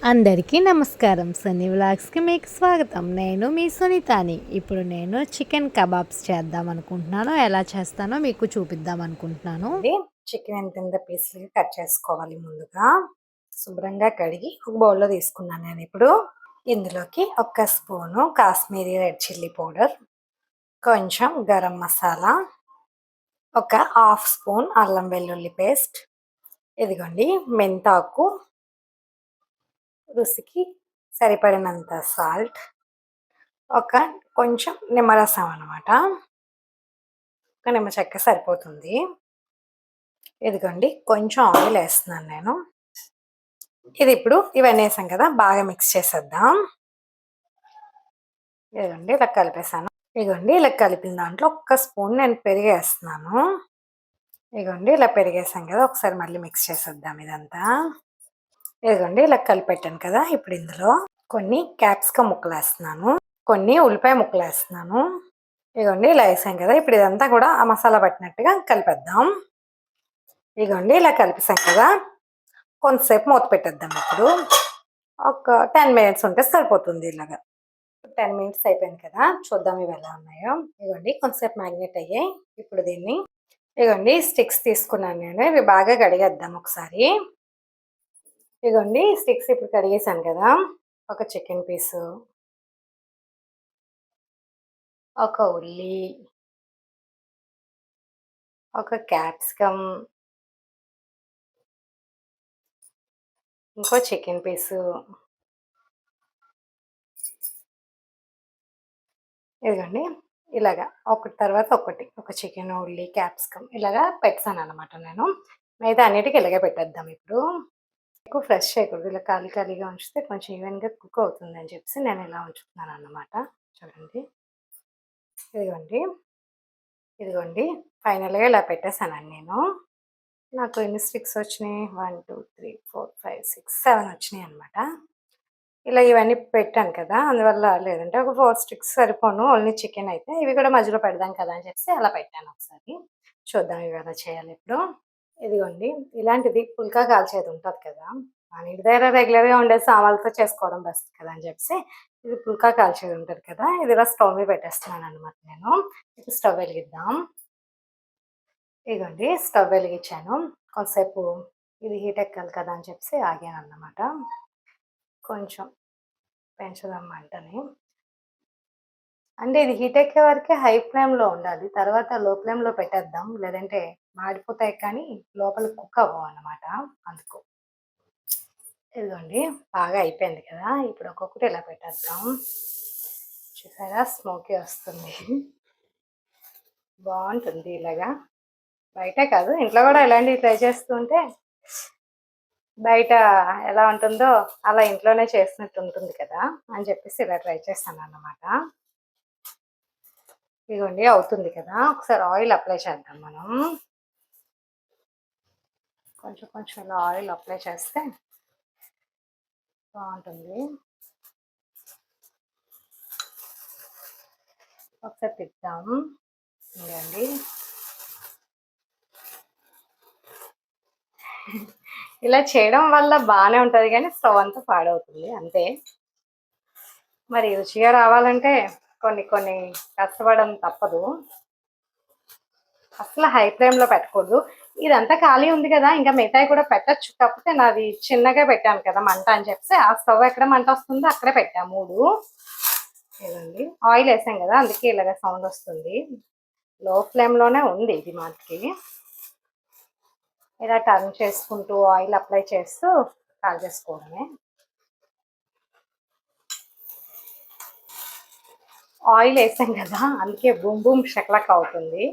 అందరికీ నమస్కారం. సన్నీ వ్లాగ్స్కి మీకు స్వాగతం. నేను మీ సునీతాని. ఇప్పుడు నేను చికెన్ కబాబ్స్ చేద్దాం అనుకుంటున్నాను. ఎలా చేస్తానో మీకు చూపిద్దాం అనుకుంటున్నాను. చికెన్ ఎంత పీసులుగా కట్ చేసుకోవాలి. ముందుగా శుభ్రంగా కడిగి ఒక బౌల్లో తీసుకున్నాను. నేను ఇప్పుడు ఇందులోకి ఒక spoon Kashmiri red chilli powder, కొంచెం గరం మసాలా, ఒక హాఫ్ స్పూన్ అల్లం వెల్లుల్లి పేస్ట్, ఇదిగోండి మెంతాకు, రుచికి సరిపడినంత సాల్ట్, ఒక కొంచెం నిమ్మరసం అనమాట. ఒక నిమ్మ చెక్క సరిపోతుంది. ఇదిగోండి కొంచెం ఆయిల్ వేస్తున్నాను నేను. ఇది ఇప్పుడు ఇవన్నీ వేసాం కదా, బాగా మిక్స్ చేసేద్దాం. ఇదిగోండి ఇలా కలిపేసాను. ఇదిగోండి ఇలా కలిపిన దాంట్లో ఒక్క స్పూన్ నేను పెరిగేస్తున్నాను. ఇదిగోండి ఇలా పెరిగేసాం కదా, ఒకసారి మళ్ళీ మిక్స్ చేసేద్దాం ఇదంతా. ఇదిగోండి ఇలా కలిపెట్టాను కదా, ఇప్పుడు ఇందులో కొన్ని క్యాప్సికమ్ ముక్కలు వేస్తున్నాను, కొన్ని ఉల్లిపాయ ముక్కలు వేస్తున్నాను. ఇదిగోండి ఇలా వేసాం కదా, ఇప్పుడు ఇదంతా కూడా ఆ మసాలా పట్టినట్టుగా కలిపేద్దాం. ఇదిగోండి ఇలా కలిపేసాం కదా, కొంతసేపు మూత పెట్టేద్దాం. ఇప్పుడు ఒక 10 మినిట్స్ ఉంటే సరిపోతుంది. ఇలాగా 10 మినిట్స్ అయిపోయింది కదా, చూద్దాం ఇవి ఎలా ఉన్నాయో. ఇదిగోండి కొంతసేపు మ్యాగ్నేట్ అయ్యాయి. ఇప్పుడు దీన్ని ఇదిగోండి స్టిక్స్ తీసుకున్నాను నేను, ఇవి బాగా కడిగేద్దాం ఒకసారి. ఇదిగోండి స్టిక్స్ ఇప్పుడు కడిగేసాను కదా, ఒక చికెన్ పీసు, ఒక ఉల్లి, ఒక క్యాప్సికమ్, ఇంకో చికెన్ పీసు, ఇదిగోండి ఇలాగా ఒకటి తర్వాత ఒకటి, ఒక చికెన్, ఉల్లి, క్యాప్సికమ్ ఇలాగా పెట్టాను అనమాట నేను. మిగతా అన్నిటికీ ఇలాగే పెట్టేద్దాం. ఇప్పుడు ఎక్కువ ఫ్రెష్ చేయకూడదు, ఇలా ఖాళీ ఖాళీగా ఉంచితే కొంచెం ఈవెన్గా కుక్ అవుతుంది అని చెప్పేసి నేను ఇలా ఉంచుతున్నాను అన్నమాట. చూడండి ఇదిగోండి, ఇదిగోండి ఫైనల్గా ఇలా పెట్టేశానండి నేను. నాకు ఎన్ని స్టిక్స్ వచ్చినాయి, 1 2 3 4 5 6 7 వచ్చినాయి అనమాట. ఇలా ఇవన్నీ పెట్టాను కదా, అందువల్ల లేదంటే ఒక 4 స్టిక్స్ సరిపోను, ఓన్లీ చికెన్ అయితే. ఇవి కూడా మధ్యలో పెడదాం కదా అని చెప్పేసి అలా పెట్టాను. ఒకసారి చూద్దాం ఇవి ఎలా చేయాలి ఇప్పుడు. ఇదిగోండి ఇలాంటిది పుల్కా కాల్చేది ఉంటుంది కదా, మన ఇంటి దగ్గర రెగ్యులర్గా ఉండే సామాన్లతో చేసుకోవడం బెస్ట్ కదా అని చెప్పేసి ఇది పుల్కా కాల్చేది ఉంటుంది కదా, ఇది ఇలా స్టవ్ మీద పెట్టేస్తున్నాను అనమాట నేను. ఇప్పుడు స్టవ్ వెలిగిద్దాం. ఇదిగోండి స్టవ్ వెలిగించాను. కొంతసేపు ఇది హీట్ ఎక్కాలి కదా అని చెప్పేసి ఆగాను అన్నమాట. కొంచెం పెంచుదాం మంటని. అంటే ఇది హీట్ ఎక్కే వరకే హై ఫ్లేమ్లో ఉండాలి, తర్వాత లో ఫ్లేమ్లో పెట్టేద్దాం, లేదంటే మాడిపోతాయి కానీ లోపల కుక్ అవ్వవు అన్నమాట. అందుకు ఇదిగోండి బాగా అయిపోయింది కదా, ఇప్పుడు ఒక్కొక్కటి ఇలా పెట్టేద్దాం. చూసారా స్మోకీ వస్తుంది, బాగుంటుంది ఇలాగా. బయటే కాదు ఇంట్లో కూడా ఇలాంటివి ట్రై చేస్తుంటే బయట ఎలా ఉంటుందో అలా ఇంట్లోనే చేసినట్టు ఉంటుంది కదా అని చెప్పేసి ఇలా ట్రై చేస్తాను అన్నమాట. ఇదిగోండి అవుతుంది కదా, ఒకసారి ఆయిల్ అప్లై చేద్దాం మనం. కొంచెం కొంచెం ఇలా ఆయిల్ అప్లై చేస్తే బాగుంటుంది. ఒకసారి తిద్దాము. ఇదండి ఇలా చేయడం వల్ల బాగానే ఉంటుంది కానీ స్టవ్ అంతా పాడవుతుంది అంతే. మరి రుచిగా రావాలంటే కొన్ని కొన్ని కష్టపడడం తప్పదు. అసలు హై ఫ్లేమ్లో పెట్టకూడదు. ఇదంతా ఖాళీ ఉంది కదా, ఇంకా మిగతాయి కూడా పెట్టచ్చు, కాకపోతే నాది చిన్నగా పెట్టాను కదా మంట అని చెప్పి ఆ స్టవ్ ఎక్కడ మంట వస్తుందో అక్కడే పెట్టా 3. ఇదండి ఆయిల్ వేసాం కదా, అందుకే ఇలాగ సౌండ్ వస్తుంది. లో ఫ్లేమ్లోనే ఉంది ఇది మాటకి. ఇలా టర్న్ చేసుకుంటూ ఆయిల్ అప్లై చేస్తూ కాల్ చేసుకోవడమే. ఆయిల్ వేసాం కదా, అందుకే బూమ్ బూమ్ షక్లక్ అవుతుంది.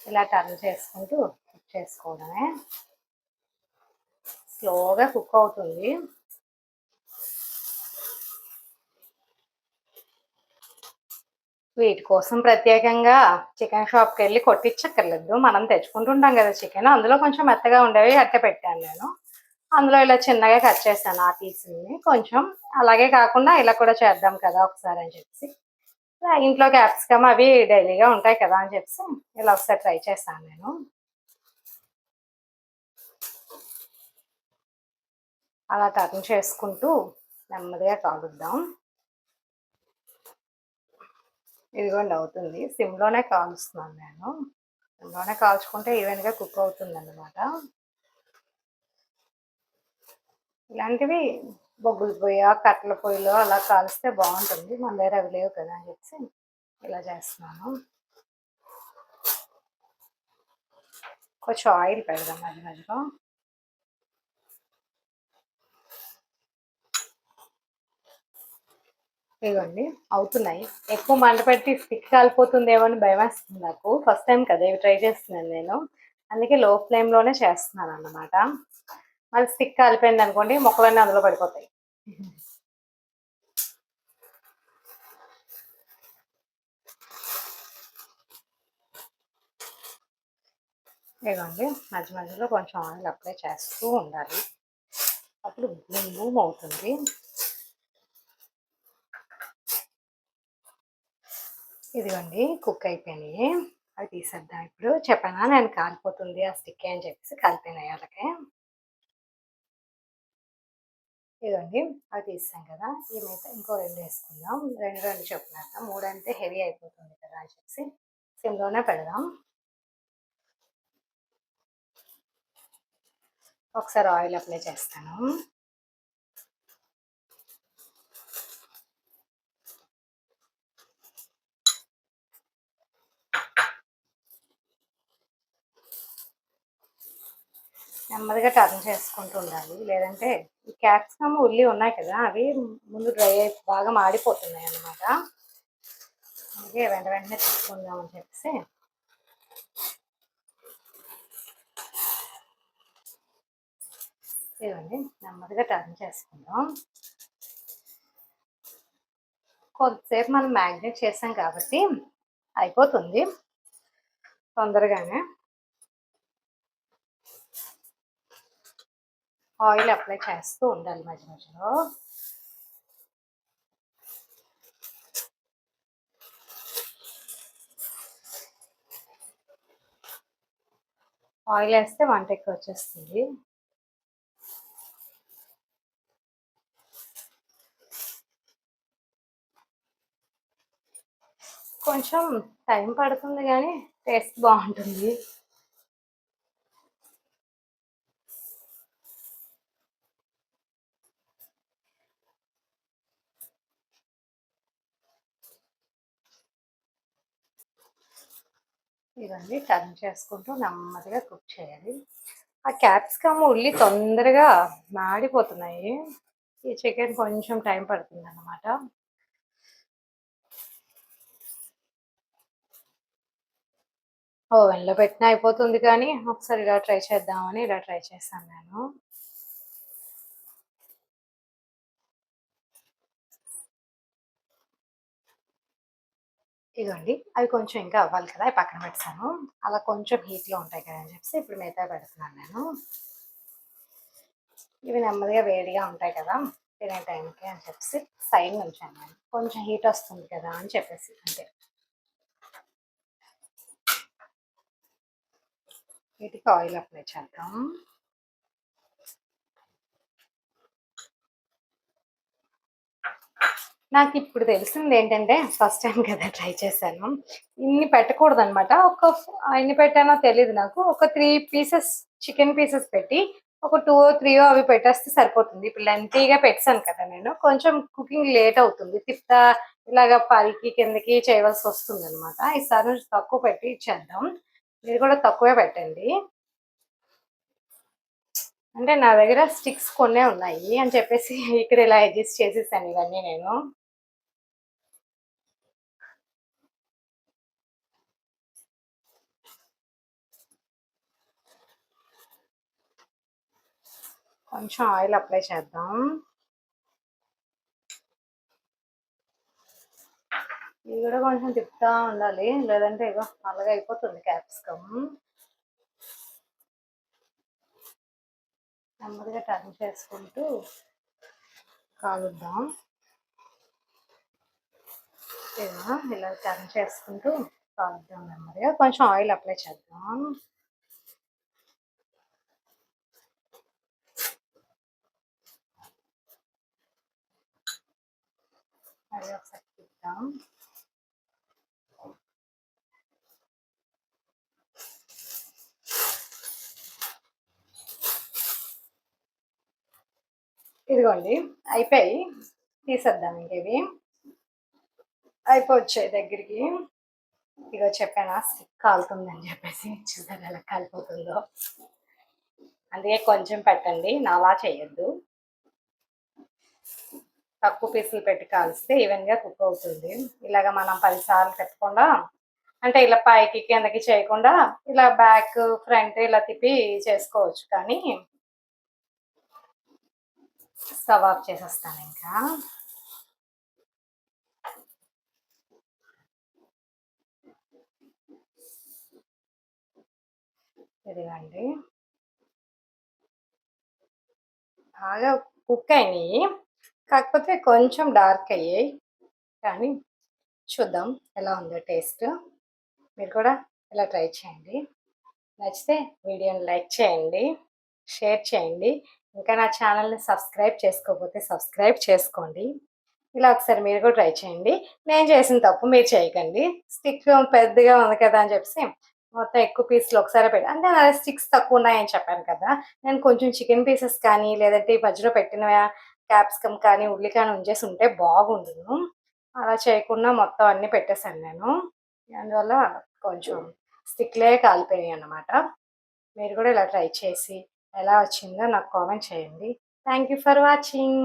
ఇలా టర్న్ చేసుకుంటూ కుక్ చేసుకోవడమే. స్లోగా కుక్ అవుతుంది. వీటి కోసం ప్రత్యేకంగా చికెన్ షాప్కి వెళ్ళి కొట్టించక్కర్లేదు, మనం తెచ్చుకుంటుంటాం కదా చికెన్, అందులో కొంచెం మెత్తగా ఉండేవి అట్టే పెట్టాను నేను. అందులో ఇలా చిన్నగా కట్ చేశాను ఆ పీసుల్ని కొంచెం. అలాగే కాకుండా ఇలా కూడా చేద్దాం కదా ఒకసారి అని చెప్పి ఇంట్లో క్యాప్సికమ్ అవి డైలీగా ఉంటాయి కదా అని చెప్పి ఇలా ఒకసారి ట్రై చేశాను నేను. అలా టర్న్ చేసుకుంటూ నెమ్మదిగా కాలుద్దాం. ఇదిగోండి అవుతుంది. సిమ్‌లోనే కాలుస్తున్నాను నేను. సిమ్‌లోనే కాల్చుకుంటే ఈవెన్‌గా కుక్ అవుతుందన్నమాట. ఇలాంటివి బొగ్గుల పొయ్య, కట్టెల పొయ్యిలో అలా కాలిస్తే బావుంటుంది. మన దగ్గర అవి లేవు కదా అని చెప్పేసి ఇలా చేస్తున్నాను. కొంచెం ఆయిల్ పెడదాం మధ్య మధ్యలో. ఇదిగోండి అవుతున్నాయి. ఎక్కువ మంట పెట్టి స్టిక్ కాలిపోతుందేమో అని భయమేస్తుంది నాకు. ఫస్ట్ టైమ్ కదా ఇవి ట్రై చేస్తున్నాను నేను. అందుకే లో ఫ్లేమ్‌లోనే చేస్తున్నానన్నమాట. మళ్ళీ స్టిక్ కాలిపోయిందనుకోండి ముక్కలన్నీ అందులో పడిపోతాయి. ఇదిగోండి మధ్య మధ్యలో కొంచెం ఆయిల్ అప్లై చేస్తూ ఉండాలి. అప్పుడు బూమ్ బూమ్ అవుతుంది. ఇదిగోండి కుక్ అయిపోయినాయి. అవి తీసేద్దాం ఇప్పుడు. చెప్పానా నేను కాలిపోతుంది ఆ స్టిక్కే అని చెప్పేసి కాలిపోయినాయి ఆళ్ళకి. ఇదిగోండి అవి తీసేసాం కదా! ఈ మిగతా ఇంకో 2 వేసుకుందాం. 2, 2 చొప్పున వేద్దాం. 3 అంటే హెవీ అయిపోతుంది కదా అని చెప్పేసి సిమ్‌లోనే పెడదాం. ఒకసారి ఆయిల్ అప్లై చేస్తాను. నెమ్మదిగా టర్న్ చేసుకుంటూ ఉండాలి. లేదంటే ఈ క్యాప్సికమ్, ఉల్లి ఉన్నాయి కదా! అవి ముందు డ్రై అయి బాగా మాడిపోతున్నాయన్నమాట. అందుకే వెంట వెంటనే తిప్పుకుందామని చెప్పేసి ఇదిగోండి నెమ్మదిగా టర్న్ చేసుకుందాం. కొద్దిసేపు మనం మ్యాగ్నేట్ చేసాం కాబట్టి అయిపోతుంది తొందరగానే. ఆయిల్ అప్లై చేస్తూ ఉండాలి మధ్య మధ్యలో. ఆయిల్ వేస్తే మంట ఎక్కువ వచ్చేస్తుంది. కొంచెం టైం పడుతుంది కానీ టేస్ట్ బాగుంటుంది. ఇవన్నీ టర్న్ చేసుకుంటూ నెమ్మదిగా కుక్ చేయాలి. ఆ క్యాప్సికమ్, ఉల్లి తొందరగా మాడిపోతున్నాయి. ఈ చికెన్ కొంచెం టైం పడుతుందన్నమాట. ఓవెన్‌లో పెట్టినా అయిపోతుంది కానీ ఒకసారి ఇలా ట్రై చేద్దామని ఇలా ట్రై చేశాను నేను. ఇదిగోండి అవి కొంచెం ఇంకా అవ్వాలి కదా! అవి పక్కన పెట్టేసాను. అలా కొంచెం హీట్‌లో ఉంటాయి కదా అని చెప్పేసి ఇప్పుడు మిగతావి పెడుతున్నాను నేను. ఇవి నెమ్మదిగా వేడిగా ఉంటాయి కదా! తినే టైంకి అని చెప్పేసి సైడ్‌న ఉంచాను నేను. కొంచెం హీట్ వస్తుంది కదా అని చెప్పేసి అంతే. వీటికి ఆయిల్ అప్లై చేద్దాం. నాకిప్పుడు తెలిసిందేంటంటే ఫస్ట్ టైమ్ కదా ట్రై చేశాను. ఇన్ని పెట్టకూడదనమాట. ఎన్ని పెట్టానో తెలీదు నాకు. ఒక 3 పీసెస్ చికెన్ పీసెస్ పెట్టి ఒక 2 అవి పెట్టేస్తే సరిపోతుంది. ఇప్పుడు లెంతీగా పెట్టేసాను కదా నేను. కొంచెం కుకింగ్ లేట్ అవుతుంది. ఇలాగ పైకి కిందకి చేయవలసొస్తుందనమాట. ఈసారి నుంచి తక్కువ పెట్టి ఇచ్చేద్దాం. మీరు కూడా తక్కువే పెట్టండి. అంటే నా దగ్గర స్టిక్స్ కొన్నే ఉన్నాయి అని చెప్పేసి ఇక్కడ ఇలా అడ్జస్ట్ చేసేసాను ఇవన్నీ నేను. కొంచెం ఆయిల్ అప్లై చేద్దాం. ఇది కూడా కొంచెం తిప్పుతా ఉండాలి. లేదంటే ఇగో నల్లగా అయిపోతుంది క్యాప్సికమ్. నెమ్మదిగా టర్న్ చేసుకుంటూ కాలుద్దాం. ఇలా టర్న్ చేసుకుంటూ కాలుద్దాం నెమ్మదిగా. కొంచెం ఆయిల్ అప్లై చేద్దాం. అది ఒకసారి తిప్పుదాం. ఇదిగోండి అయిపోయి తీసేద్దాం ఇంకేవి అయిపోవచ్చాయి దగ్గరికి. ఇగో చెప్పానా స్టిక్ కాలుతుందని చెప్పేసి, చూసారు ఎలా కాలిపోతుందో. అందుకే కొంచెం పెట్టండి, నాలా చేయొద్దు. తక్కువ పీసులు పెట్టి కాలిస్తే ఈవెన్గా కుక్ అవుతుంది. ఇలాగ మనం 10 సార్లు తిప్పకుండా, అంటే ఇలా పైకి కిందకి చేయకుండా ఇలా బ్యాక్ ఫ్రంట్ ఇలా తిప్పి చేసుకోవచ్చు. కానీ స్టవ్ ఆఫ్ చేసేస్తాను ఇంకా. ఇదిగండి బాగా కుక్ అయినాయి, కాకపోతే కొంచెం డార్క్ అయ్యాయి. కానీ చూద్దాం ఎలా ఉందో టేస్ట్. మీరు కూడా ఇలా ట్రై చేయండి. నచ్చితే వీడియోని లైక్ చేయండి, షేర్ చేయండి. ఇంకా నా ఛానల్ని సబ్స్క్రైబ్ చేసుకోకపోతే సబ్స్క్రైబ్ చేసుకోండి. ఇలా ఒకసారి మీరు కూడా ట్రై చేయండి. నేను చేసిన తప్పు మీరు చేయకండి. స్టిక్ పెద్దగా ఉంది కదా అని చెప్పేసి మొత్తం ఎక్కువ పీసులు ఒకసారి పెట్టి, అంటే నా స్టిక్స్ తక్కువ ఉన్నాయని చెప్పాను కదా, నేను కొంచెం చికెన్ పీసెస్ కానీ లేదంటే ఈ మధ్యలో పెట్టిన క్యాప్సికమ్ కానీ ఉల్లి కానీ ఉంచేసి ఉంటే బాగుండును. అలా చేయకుండా మొత్తం అన్నీ పెట్టేశాను నేను. అందువల్ల కొంచెం స్టిక్లే కాలిపోయాయి అన్నమాట. మీరు కూడా ఇలా ట్రై చేసి ఎలా వచ్చిందో నాకు కామెంట్ చేయండి. Thank you for watching.